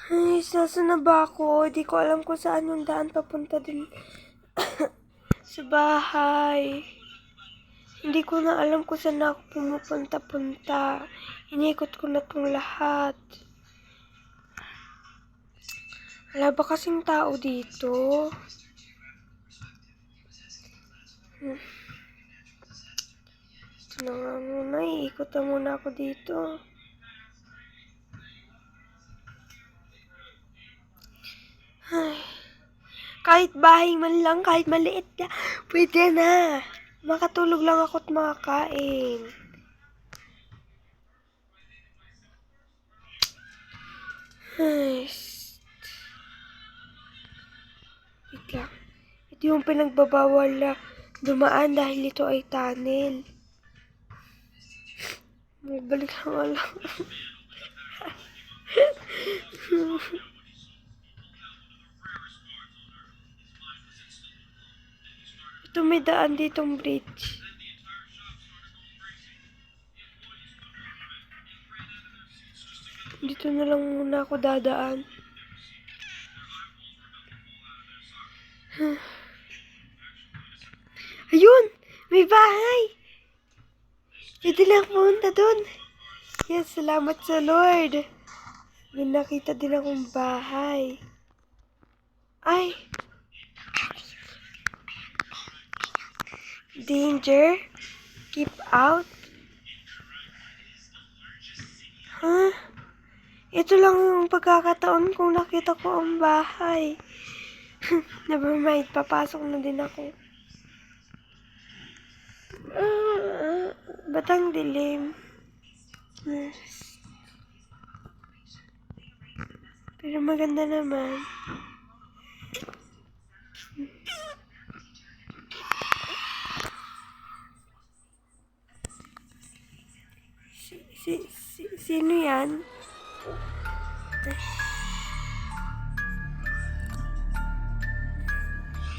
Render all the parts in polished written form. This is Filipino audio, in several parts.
Ay, saan na ba ako? Di ko alam kung saan yung daan papunta din sa bahay. Hindi ko na alam kung saan ako pumupunta-punta. Inikot ko na tong lahat. Wala ba kasing tao dito? Ito na nga muna, iikot na muna ako dito. Ay, kahit bahay man lang, kahit maliit na, pwede na. Makatulog lang ako at makakain. Ay, wait lang. Ito yung pinagbabawal na dumaan dahil ito ay tunnel. May balik lang lang. Ito may daan ditong bridge. Dito na lang muna ako dadaan. Ayun! May bahay! Pwede lang punta dun. Yes, salamat sa Lord. May nakita din akong bahay. Ay! Danger? Keep out? Huh? Ito lang yung pagkakataon kung nakita ko ang bahay. Never mind, papasok na din ako. Ba't ang dilim? Pero maganda naman. Sino yan?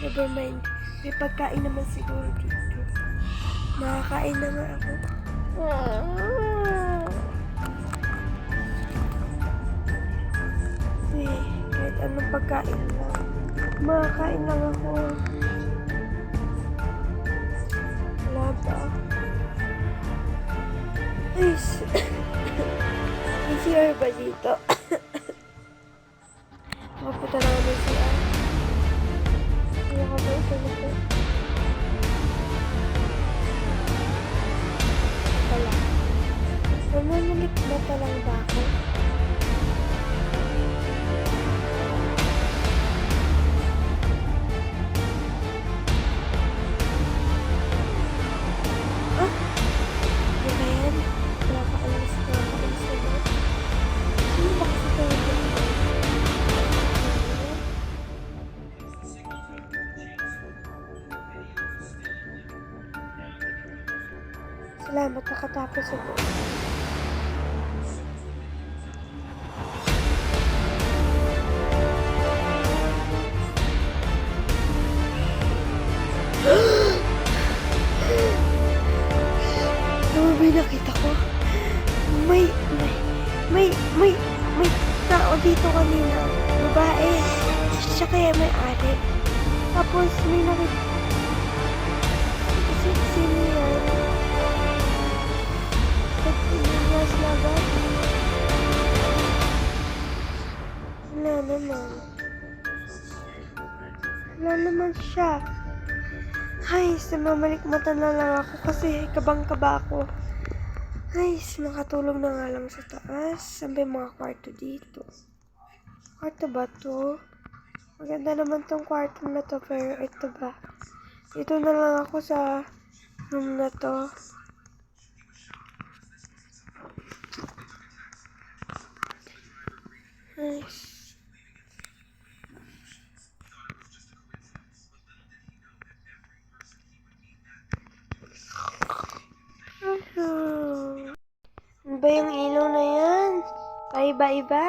Never mind. May pagkain naman siguro dito. Makakain na nga ako. Kahit anong pagkain lang. Makakain lang ako. Wala ba? Ay, may CR ba dito? Makapunta na kami CR. Wala ka ba ito nito? Wala. Namumulit ba talang ba ako? Salamat, nakatapos ako. Ano ba yung nakita ko? May tao dito kanina. Babae. Siya kaya may ari. Tapos may nakita. Sino yan? Pagpilinas laban? Wala naman. Wala naman siya. Ay, mamalikmata na lang ako kasi kabang-kaba ako. Ay, makatulog na nga lang sa taas. Saan ba yung mga kwarto dito? Kwarto ba to? Maganda naman tong kwarto na to, pero ito ba? Dito na lang ako sa room na to. Nice. Ano ba yung ilaw na yan? Paiba-iba?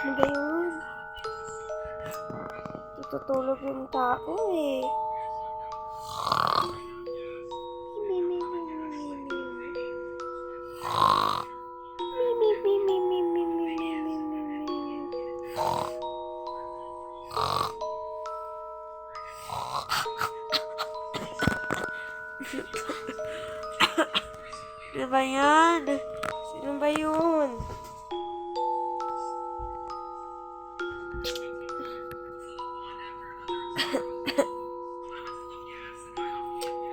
Ano ba yun? Tutulog yung tao eh. ba yan? Sino ba yun?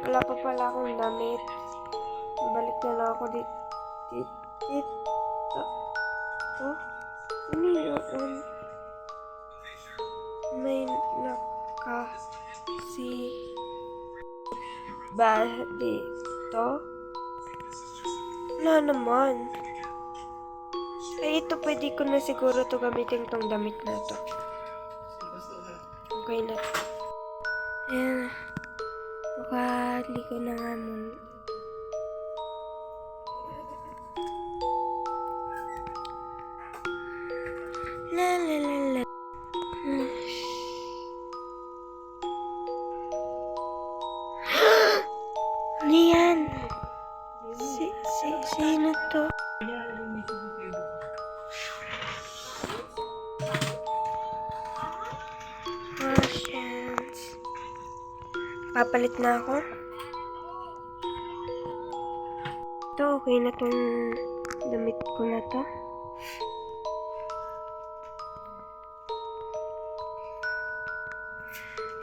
Wala pa pala akong damit. Balik na lang ako dito. Oh? Ano yun? May nakasi ba dito? Wala naman. Ay, ito pwede ko na siguro to gamitin tong damit na to. Okay na to. Ayan. Ligo na nga muna. La la la la. Ano yan? Sino to? Russians. Papalit na ako. Ito, okay na tong damit ko na to.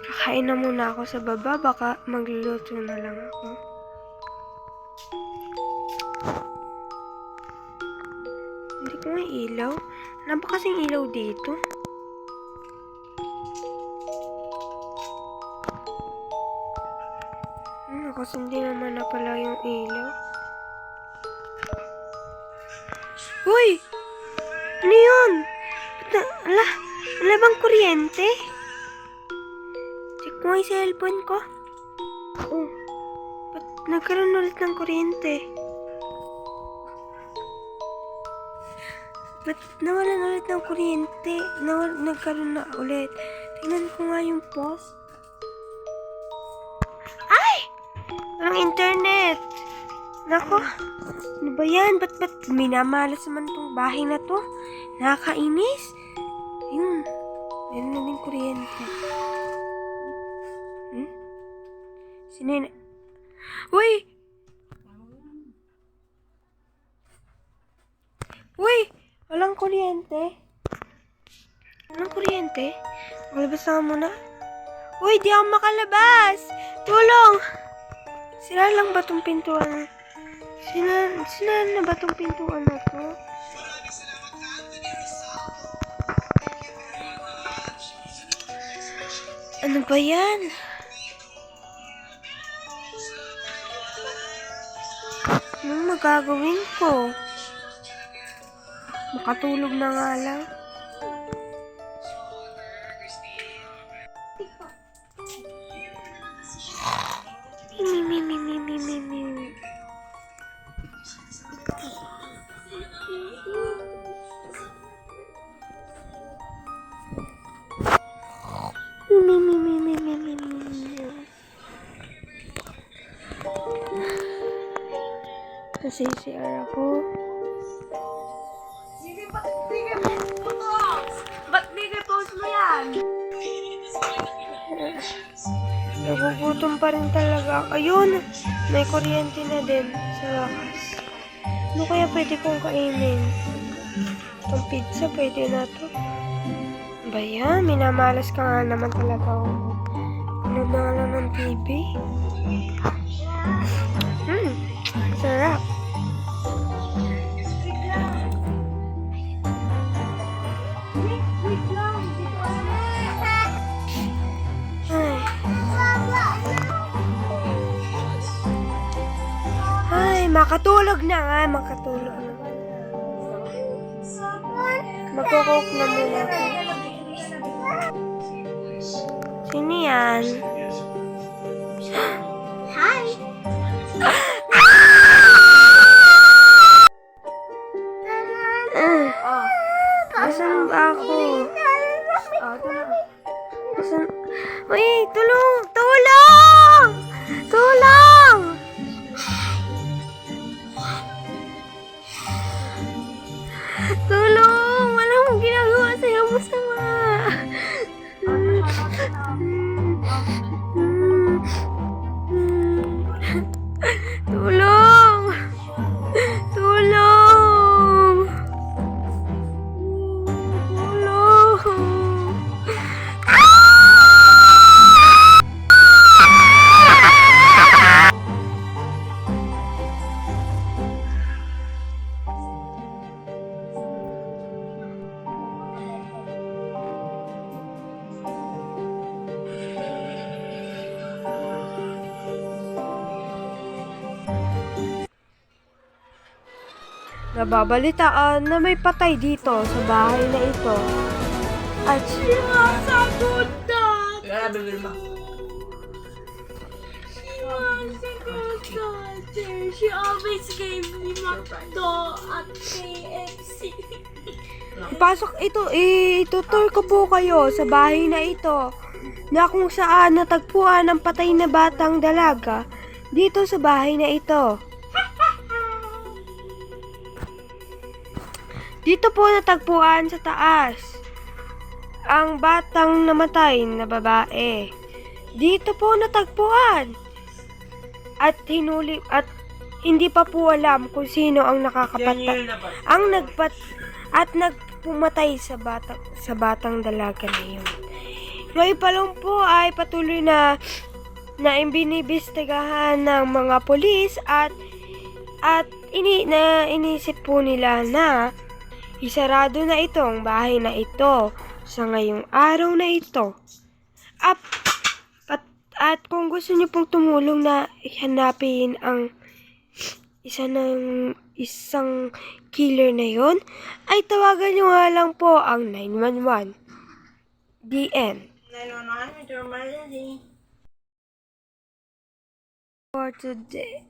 Kakain na muna ako sa baba, baka magluluto na lang ako. Hindi ko nga ilaw. Wala ba kasing ilaw dito? Kasi hindi naman na pala yung ilaw. Uy! Ano yun? Wala bang kuryente? Check mo yung cellphone ko. Oh, ba't nagkaroon ulit ng kuryente? Ba't nawalan ulit ng kuryente? Nagkaroon na ulit. Tingnan ko nga yung post. Ay! Walang internet. Nako. Ano ba yan? Ba't minamalas naman tong bahay na to? Nakakainis. Ayun. Meron na din kuryente. Sino yun? Uy! Uy! Walang kuryente. Walang kuryente? Makalabas na muna. Uy! Di ako makalabas! Tulong! Sira lang ba tong pintuan? Sila na ba tong pintuan na to? Ano ba yan? Anong magagawin ko? Makatulog na nga lang. Kasi CR ako. Ba't bigay post mo yan? Nagugutom pa rin talaga. Ayun! May kuryente na din sa wakas. Ano kaya pwede kong kainin? Itong pizza pwede na to. Ba yan? Minamalas ka nga naman talaga ako. Ano na lang ng TV? Sarap. Ay, makatulog na nga. Makatulog na. Magko-coke na muna ako. Sino yan? Hi! Nasaan ba ako? Nasaan? Uy, tulong! Tulong! Tulong! Tulong! Wala mong ginagawa sa'yo masama. Tulong! Nababalitaan na may patay dito sa bahay na ito. At sinasagot na. She always gave me McDo at KFC. Pasok ito, itutur ko po kayo sa bahay na ito na kung saan natagpuan ang patay na batang dalaga dito sa bahay na ito. Dito po natagpuan sa taas ang batang namatay na babae. Dito po natagpuan at hinuli at hindi pa po alam kung sino ang nakakapatay ang nagpumatay sa batang dalaga na yun. Ngayon pa lang po ay patuloy na binibestigahan ng mga pulis at inisip po nila na isarado na itong bahay na ito sa ngayong araw na ito. At kung gusto niyo pong tumulong na hanapin ang isang killer na yon, ay tawagan niyo nga lang po ang 911. The end. 911, ito emergency. For today.